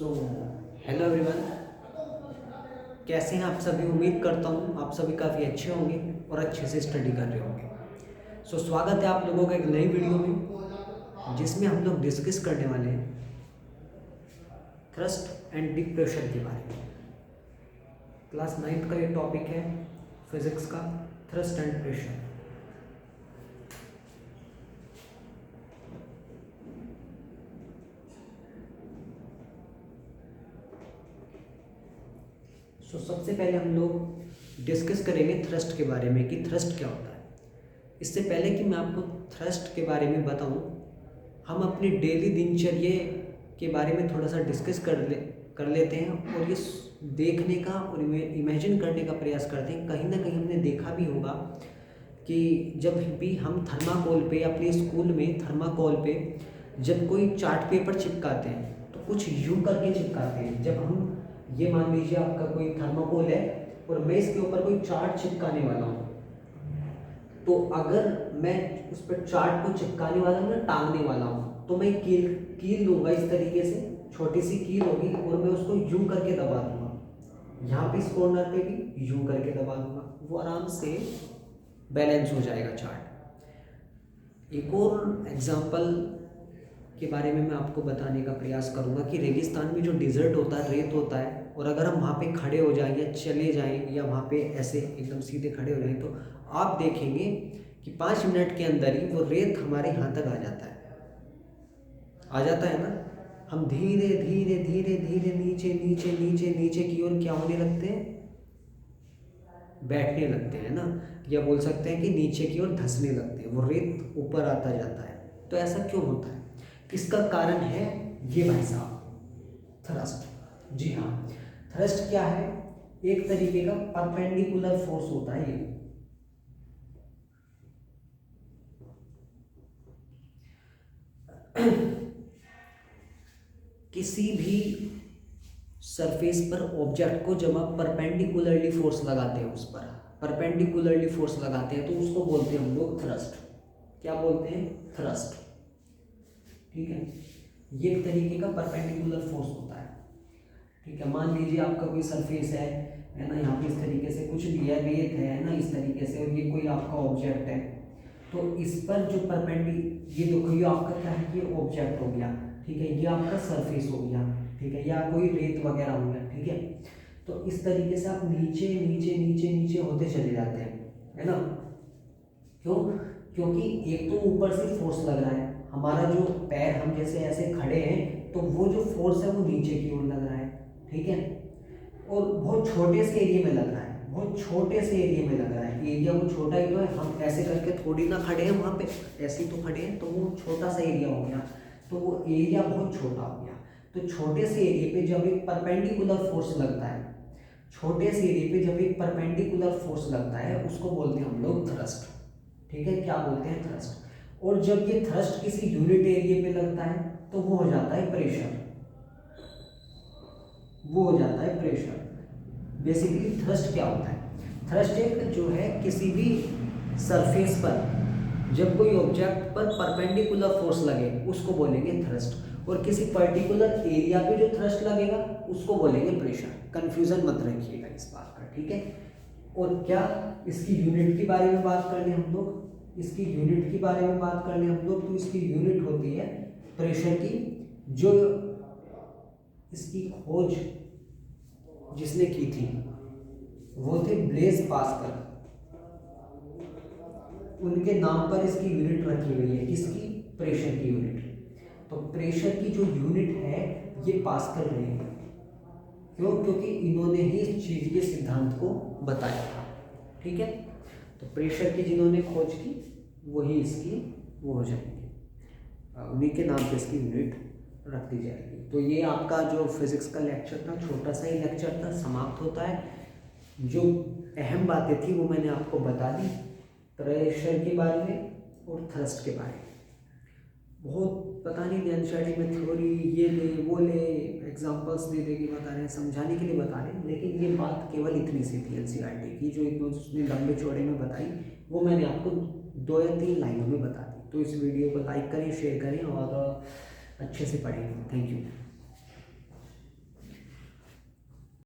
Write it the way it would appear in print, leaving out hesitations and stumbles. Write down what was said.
So hello everyone, कैसे हैं आप सभी। उम्मीद करता हूँ आप सभी काफ़ी अच्छे होंगे और अच्छे से स्टडी कर रहे होंगे। स्वागत है आप लोगों का एक नई वीडियो में, जिसमें हम लोग डिस्कस करने वाले हैं थ्रस्ट एंड डिप्रेशन के बारे में। क्लास 9th का ये टॉपिक है फिजिक्स का, थ्रस्ट एंड प्रेशर। सबसे पहले हम लोग डिस्कस करेंगे थ्रस्ट के बारे में कि थ्रस्ट क्या होता है। इससे पहले कि मैं आपको थ्रस्ट के बारे में बताऊं, हम अपनी डेली दिनचर्या के बारे में थोड़ा सा डिस्कस कर लेते हैं और ये देखने का और इमेजिन करने का प्रयास करते हैं। कहीं ना कहीं हमने देखा भी होगा कि जब भी हम थर्माकोल पे, अपने स्कूल में थर्माकोल पे जब कोई चार्ट पेपर चिपकाते हैं तो कुछ यूं करके चिपकाते हैं। जब हम ये मान लीजिए आपका कोई थर्माकोल है और मैं इसके ऊपर कोई चार्ट चिपकाने वाला हूँ, तो अगर मैं उस पर चार्ट को चिपकाने वाला हूँ ना, टांगने वाला हूँ, तो मैं कील दूंगा इस तरीके से, छोटी सी कील होगी और मैं उसको यूं करके दबा दूंगा। यहाँ पे इस कॉर्नर पे भी यूं करके दबा दूंगा, वो आराम से बैलेंस हो जाएगा चार्ट। एक और एग्जाम्पल के बारे में मैं आपको बताने का प्रयास करूंगा कि रेगिस्तान में जो डिजर्ट होता है, रेत होता है, और अगर हम वहाँ पे खड़े हो जाएं या चले जाएं या वहाँ पे ऐसे एकदम सीधे खड़े हो जाएं, तो आप देखेंगे कि 5 मिनट के अंदर ही वो रेत हमारे यहाँ तक आ जाता है ना। हम धीरे धीरे धीरे धीरे नीचे नीचे नीचे नीचे की ओर क्या होने लगते हैं, बैठने लगते हैं ना, या बोल सकते हैं कि नीचे की ओर धंसने लगते हैं, वो रेत ऊपर आता जाता है। तो ऐसा क्यों होता है? इसका कारण है ये भाई साहब, थ्रस्ट। जी हाँ, थ्रस्ट क्या है? एक तरीके का परपेंडिकुलर फोर्स होता है ये। किसी भी सरफेस पर ऑब्जेक्ट को जब आप परपेंडिकुलरली फोर्स लगाते हैं, उस पर परपेंडिकुलरली फोर्स लगाते हैं, तो उसको बोलते हैं हम लोग थ्रस्ट। क्या बोलते हैं? थ्रस्ट। ठीक है, ये एक तरीके का परपेंडिकुलर फोर्स होता है। ठीक है, मान लीजिए आपका कोई सरफेस है ना, यहाँ पे इस तरीके से कुछ भी है, रेत है ना, इस तरीके से, और ये कोई आपका ऑब्जेक्ट है, तो इस पर जो ये देखो, ये आपका क्या है, ये ऑब्जेक्ट हो गया। ठीक है, ये आपका सरफेस हो गया। ठीक है, या कोई रेत वगैरह हो गया। ठीक है, तो इस तरीके से आप नीचे नीचे नीचे नीचे होते चले जाते हैं, है ना। क्यों? क्योंकि एक तो ऊपर से फोर्स लग रहा है, हमारा जो पैर, हम जैसे ऐसे खड़े हैं, तो वो जो फोर्स है वो नीचे की ओर लग रहा है। ठीक है, और बहुत छोटे से एरिया में लग रहा है, बहुत छोटे से एरिया में लग रहा है। एरिया वो छोटा ही तो है, हम ऐसे करके थोड़ी ना खड़े हैं वहाँ पे, ऐसे ही तो खड़े हैं, तो वो छोटा सा एरिया हो गया, तो वो एरिया बहुत छोटा हो गया। तो छोटे से एरिया पे जब एक परपेंडिकुलर फोर्स लगता है, छोटे से एरिया पे जब एक परपेंडिकुलर फोर्स लगता है, उसको बोलते हैं हम लोग थ्रस्ट। ठीक है, क्या बोलते हैं? थ्रस्ट। और जब ये थ्रस्ट किसी यूनिट एरिया पे लगता है, तो वो हो जाता है प्रेशर। वो हो जाता है प्रेशर। बेसिकली थ्रस्ट क्या होता है? थ्रस्ट एक जो है, किसी भी सरफेस पर जब कोई ऑब्जेक्ट पर परपेंडिकुलर फोर्स लगे, उसको बोलेंगे थ्रस्ट, और किसी पर्टिकुलर एरिया पे जो थ्रस्ट लगेगा, उसको बोलेंगे प्रेशर। कंफ्यूजन मत रखिएगा इस बात का। ठीक है, और क्या इसकी यूनिट के बारे में बात कर लें हम लोग, इसकी यूनिट के बारे में बात कर लें हम लोग, तो इसकी यूनिट होती है प्रेशर की। जो इसकी खोज जिसने की थी वो थे ब्लेज पास्कल, उनके नाम पर इसकी यूनिट रखी गई है। किसकी? प्रेशर की यूनिट। तो प्रेशर की जो यूनिट है ये पास्कल रहेगी। क्यों? क्योंकि इन्होंने ही इस चीज के सिद्धांत को बताया था। ठीक है, तो प्रेशर की जिन्होंने खोज की वही इसकी वो हो जाएगी, उन्हीं के नाम पे इसकी यूनिट रख दी जाएगी। तो ये आपका जो फिजिक्स का लेक्चर था, छोटा सा ही लेक्चर था, समाप्त होता है। जो अहम बातें थी वो मैंने आपको बता दी, प्रेशर के बारे में और थ्रस्ट के बारे में। बहुत पता नहीं एनसीईआरटी में थ्योरी ये ले वो ले, एग्जांपल्स दे दे के बता रहे हैं, समझाने के लिए बता रहे हैं, लेकिन ये बात केवल इतनी सी थी एनसीईआरटी की, जो इतने उसने लंबे चौड़े में बताई, वो मैंने आपको 2 या 3 लाइनों में बता दी। तो इस वीडियो को लाइक करें, शेयर करें और अच्छे से पढ़ें। Thank you.